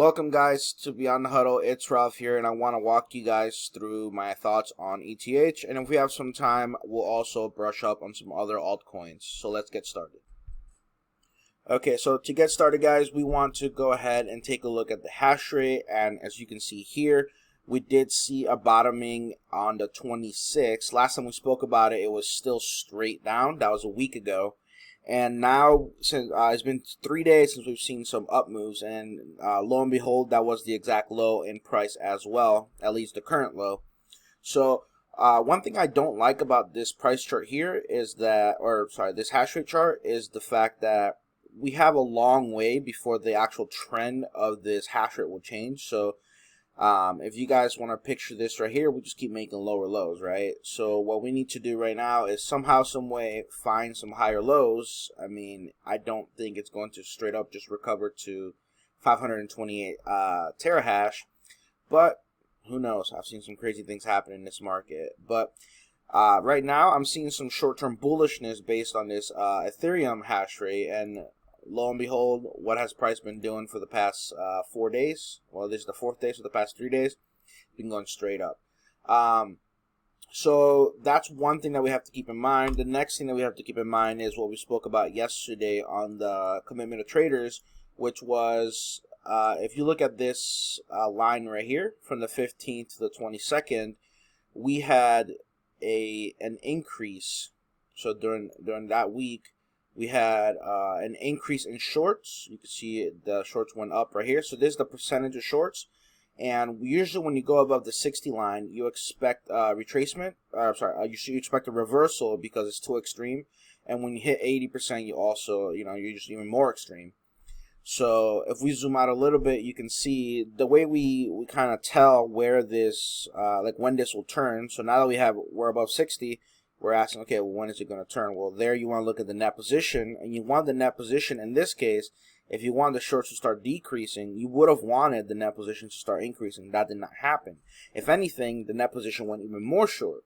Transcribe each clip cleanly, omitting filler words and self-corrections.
Welcome guys to Beyond the Huddle. It's Ralph here, and I want to walk you guys through my thoughts on ETH, and if we have some time, we'll also brush up on some other altcoins. So let's get started. Okay, so to get started guys, we want to go ahead and take a look at the hash rate, and as you can see here, we did see a bottoming on the 26th. Last time we spoke about it, it was still straight down. That was a week ago. And now, since it's been 3 days since we've seen some up moves, and lo and behold, that was the exact low in price as well, at least the current low. So one thing I don't like about this price chart here is that, this hash rate chart, is the fact that we have a long way before the actual trend of this hash rate will change. So if you guys want to picture this right here, we just keep making lower lows, right? So what we need to do right now is somehow, some way, find some higher lows. I mean, I don't think it's going to straight up just recover to 528 terahash, but who knows? I've seen some crazy things happen in this market. But right now, I'm seeing some short-term bullishness based on this Ethereum hash rate, and lo and behold, what has price been doing for the past 4 days? Well, this is the 4th day, so the past 3 days, been going straight up. So that's one thing that we have to keep in mind. The next thing that we have to keep in mind is what we spoke about yesterday on the commitment of traders, which was, if you look at this line right here, from the 15th to the 22nd, we had an increase. So during that week, we had an increase in shorts. You can see the shorts went up right here. So this is the percentage of shorts. And usually when you go above the 60 line, you expect retracement. You expect a reversal because it's too extreme. And when you hit 80%, you also, you're just even more extreme. So if we zoom out a little bit, you can see the way we kind of tell where this, when this will turn. So now that we're above 60, we're asking, okay, well, when is it going to turn? Well, there you want to look at the net position, and you want the net position in this case. If you want the shorts to start decreasing, you would have wanted the net position to start increasing. That did not happen. If anything, the net position went even more short.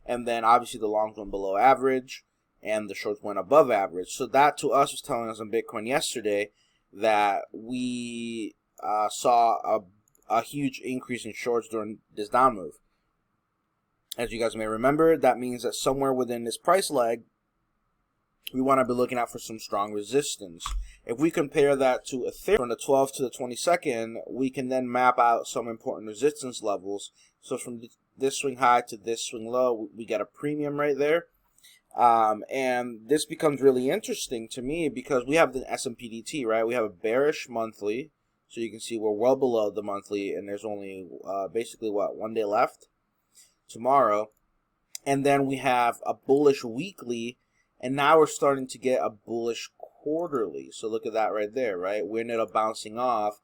And then obviously the longs went below average, and the shorts went above average. So that to us was telling us on Bitcoin yesterday that we saw a huge increase in shorts during this down move. As you guys may remember, that means that somewhere within this price leg, we want to be looking out for some strong resistance. If we compare that to Ethereum from the 12th to the 22nd, we can then map out some important resistance levels. So from this swing high to this swing low, we get a premium right there. And this becomes really interesting to me because we have the SMPDT, right? We have a bearish monthly. So you can see we're well below the monthly, and there's only basically, 1 day left? Tomorrow. And then we have a bullish weekly, and now we're starting to get a bullish quarterly. So look at that right there, right? We ended up bouncing off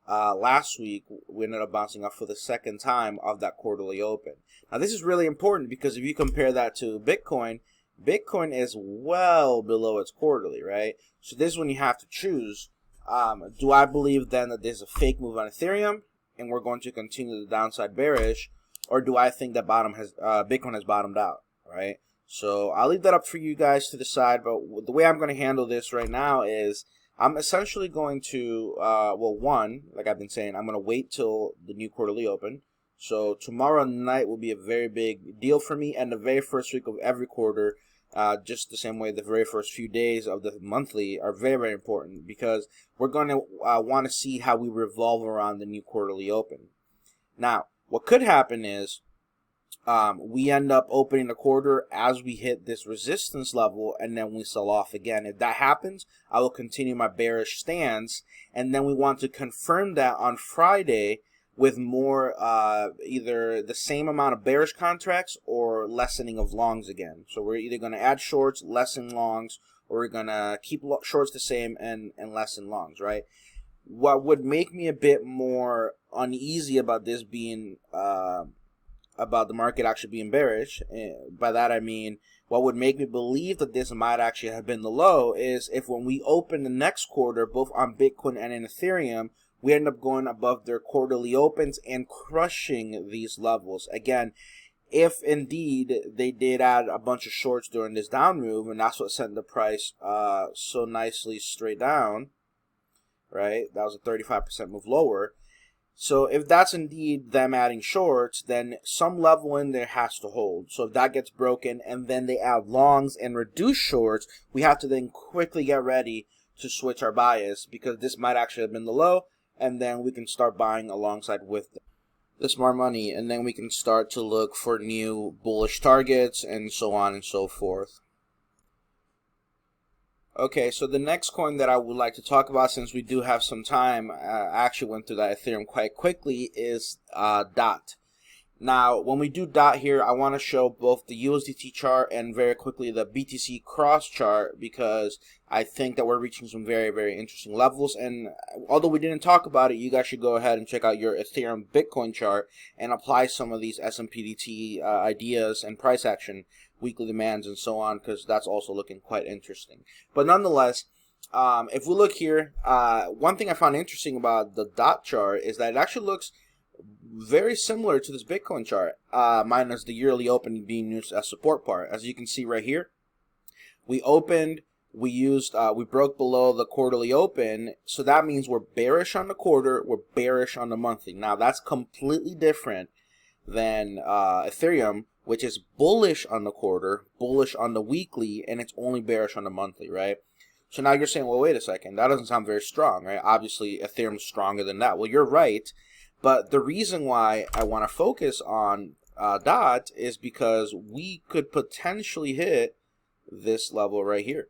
last week. We ended up bouncing off for the second time of that quarterly open. Now this is really important because if you compare that to Bitcoin is well below its quarterly, right? So this is when you have to choose. Do I believe then that there's a fake move on Ethereum and we're going to continue the downside bearish, or do I think that Bitcoin has bottomed out, right? So I'll leave that up for you guys to decide, but the way I'm going to handle this right now is I'm essentially going to, like I've been saying, I'm going to wait till the new quarterly open. So tomorrow night will be a very big deal for me, and the very first week of every quarter, just the same way the very first few days of the monthly are very, very important because we're going to want to see how we revolve around the new quarterly open. Now, what could happen is we end up opening the quarter as we hit this resistance level, and then we sell off again. If that happens, I will continue my bearish stance, and then we want to confirm that on Friday with more either the same amount of bearish contracts or lessening of longs again. So we're either going to add shorts, lessen longs, or we're going to keep shorts the same and lessen longs, right? What would make me a bit more uneasy about this being about the market actually being bearish, by that I mean what would make me believe that this might actually have been the low is if when we open the next quarter, both on Bitcoin and in Ethereum, we end up going above their quarterly opens and crushing these levels. Again, if indeed they did add a bunch of shorts during this down move, and that's what sent the price so nicely straight down, right? That was a 35% move lower. So if that's indeed them adding shorts, then some level in there has to hold. So if that gets broken and then they add longs and reduce shorts, we have to then quickly get ready to switch our bias, because this might actually have been the low, and then we can start buying alongside with the smart money, and then we can start to look for new bullish targets and so on and so forth. Okay, so the next coin that I would like to talk about, since we do have some time, I actually went through that Ethereum quite quickly, is DOT. Now, when we do DOT here, I want to show both the USDT chart and very quickly the BTC cross chart, because I think that we're reaching some very, very interesting levels. And although we didn't talk about it, you guys should go ahead and check out your Ethereum Bitcoin chart and apply some of these SMPDT ideas and price action, weekly demands, and so on, because that's also looking quite interesting. But nonetheless, if we look here, one thing I found interesting about the DOT chart is that it actually looks very similar to this Bitcoin chart, minus the yearly open being used as support part. As you can see right here, we opened, we broke below the quarterly open, so that means we're bearish on the quarter, we're bearish on the monthly. Now that's completely different than Ethereum, which is bullish on the quarter, bullish on the weekly, and it's only bearish on the monthly, right? So now you're saying, well, wait a second, that doesn't sound very strong, right? Obviously, Ethereum's stronger than that. Well, you're right, but the reason why I want to focus on DOT is because we could potentially hit this level right here.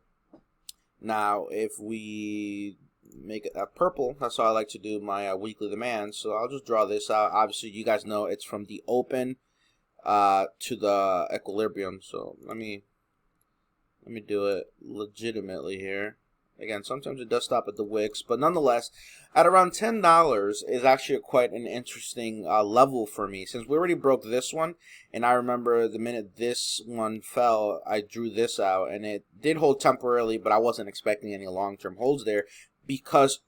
Now, if we make it purple, that's how I like to do my weekly demand. So I'll just draw this out. Obviously, you guys know it's from the open to the equilibrium. So let me do it legitimately here. Again, sometimes it does stop at the wicks, but nonetheless, at around $10 is actually quite an interesting level for me, since we already broke this one, and I remember the minute this one fell, I drew this out, and it did hold temporarily, but I wasn't expecting any long-term holds there, because,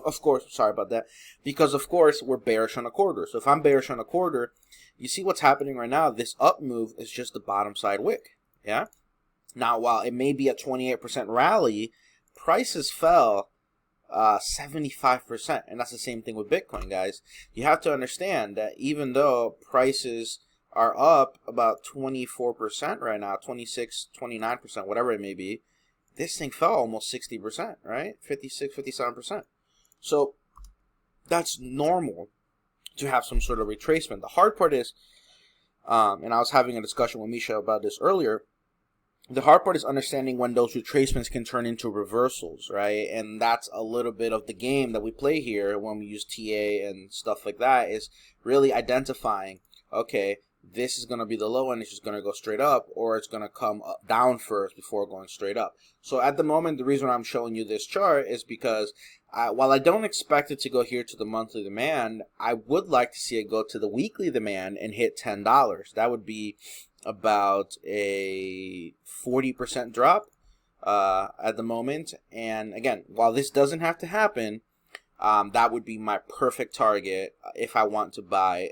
of course, sorry about that, because, of course, we're bearish on a quarter. So if I'm bearish on a quarter, you see what's happening right now. This up move is just the bottom side wick, yeah? Now, while it may be a 28% rally, prices fell 75%, and that's the same thing with Bitcoin, guys. You have to understand that even though prices are up about 24% right now, 26, 29%, whatever it may be, this thing fell almost 60%, right? 56, 57%. So that's normal to have some sort of retracement. The hard part is, and I was having a discussion with Misha about this earlier, the hard part is understanding when those retracements can turn into reversals, right? And that's a little bit of the game that we play here when we use TA and stuff like that, is really identifying, okay, this is going to be the low end, it's just going to go straight up, or it's going to come down first before going straight up. So at the moment, the reason I'm showing you this chart is because while I don't expect it to go here to the monthly demand, I would like to see it go to the weekly demand and hit $10. That would be about a 40% drop at the moment. And again, while this doesn't have to happen, that would be my perfect target if I want to buy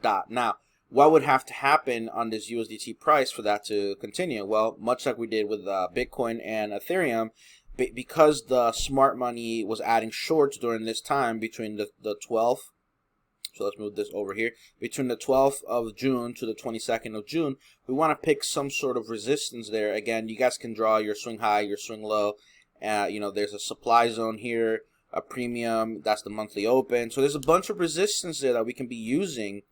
DOT. Now, what would have to happen on this USDT price for that to continue? Well, much like we did with Bitcoin and Ethereum, because the smart money was adding shorts during this time between the 12th, so let's move this over here, between the 12th of June to the 22nd of June, we want to pick some sort of resistance there. Again, you guys can draw your swing high, your swing low. You know, there's a supply zone here, a premium, that's the monthly open. So there's a bunch of resistance there that we can be using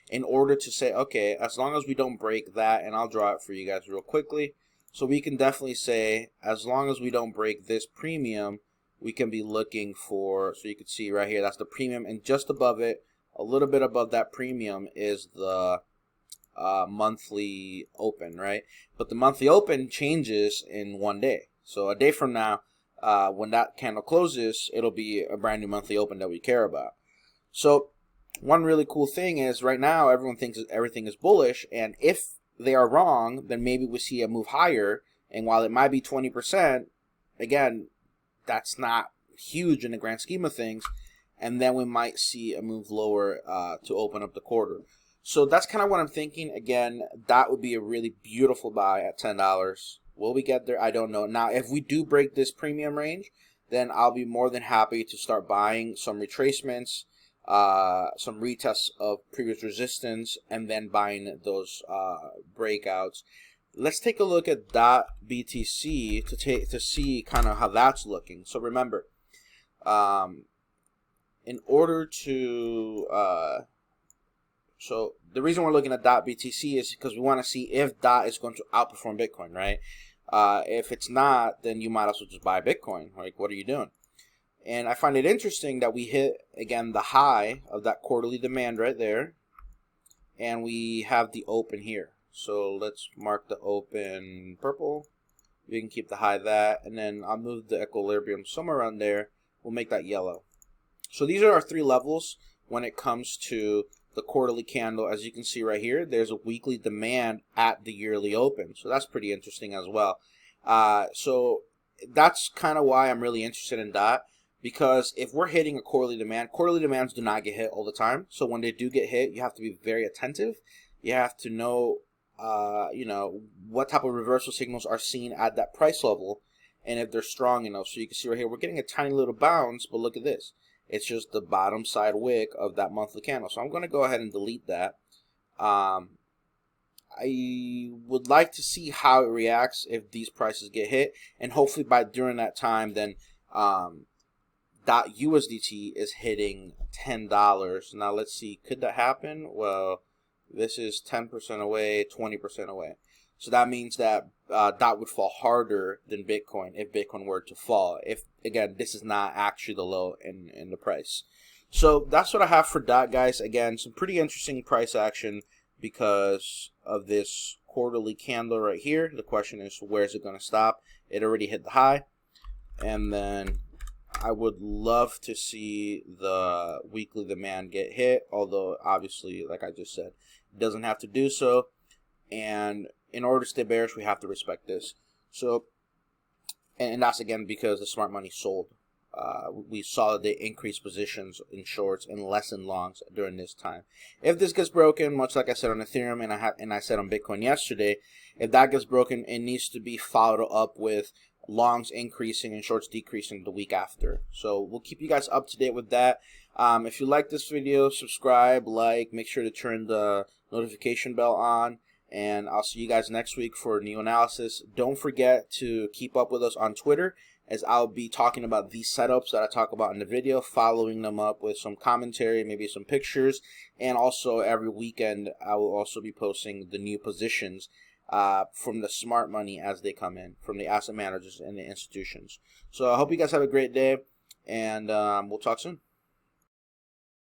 in order to say, okay, as long as we don't break that, and I'll draw it for you guys real quickly. So we can definitely say, as long as we don't break this premium, we can be looking for, so you can see right here, that's the premium, and just above it, a little bit above that premium, is the monthly open, right? But the monthly open changes in one day. So a day from now, when that candle closes, it'll be a brand new monthly open that we care about. So one really cool thing is right now everyone thinks everything is bullish, and if they are wrong, then maybe we see a move higher. And while it might be 20%, again, that's not huge in the grand scheme of things. And then we might see a move lower to open up the quarter. So that's kind of what I'm thinking. Again, that would be a really beautiful buy at $10. Will we get there? I don't know. Now, if we do break this premium range, then I'll be more than happy to start buying some retracements, some retests of previous resistance, and then buying those breakouts. Let's take a look at .BTC to see kind of how that's looking. So remember, in order to so the reason we're looking at .BTC is because we want to see if DOT is going to outperform Bitcoin, right? If it's not, then you might as well just buy Bitcoin. Like, what are you doing? And I find it interesting that we hit, again, the high of that quarterly demand right there. And we have the open here. So let's mark the open purple. We can keep the high that. And then I'll move the equilibrium somewhere around there. We'll make that yellow. So these are our 3 levels when it comes to the quarterly candle. As you can see right here, there's a weekly demand at the yearly open. So that's pretty interesting as well. So that's kind of why I'm really interested in DOT. Because if we're hitting a quarterly demands do not get hit all the time. So when they do get hit, you have to be very attentive. You have to know, what type of reversal signals are seen at that price level, and if they're strong enough. So you can see right here, we're getting a tiny little bounce, but look at this. It's just the bottom side wick of that monthly candle. So I'm going to go ahead and delete that. I would like to see how it reacts if these prices get hit, and hopefully during that time, then .USDT is hitting $10. Now let's see, could that happen? Well, this is 10% away, 20% away. So that means that DOT would fall harder than Bitcoin if Bitcoin were to fall. If, again, this is not actually the low in the price. So that's what I have for DOT, guys. Again, some pretty interesting price action because of this quarterly candle right here. The question is, where is it going to stop? It already hit the high. And then I would love to see the weekly demand get hit, although obviously, like I just said, it doesn't have to do so. And in order to stay bearish, we have to respect this. So, and that's again because the smart money sold. We saw that they increased positions in shorts and less in longs during this time. If this gets broken, much like I said on Ethereum and I said on Bitcoin yesterday, if that gets broken, it needs to be followed up with longs increasing and shorts decreasing the week after. So we'll keep you guys up to date with that. If you like this video, subscribe, like, make sure to turn the notification bell on, and I'll see you guys next week for a new analysis. Don't forget to keep up with us on Twitter, as I'll be talking about these setups that I talk about in the video, following them up with some commentary, maybe some pictures, and also every weekend I will also be posting the new positions from the smart money as they come in, from the asset managers and the institutions. So I hope you guys have a great day, and we'll talk soon.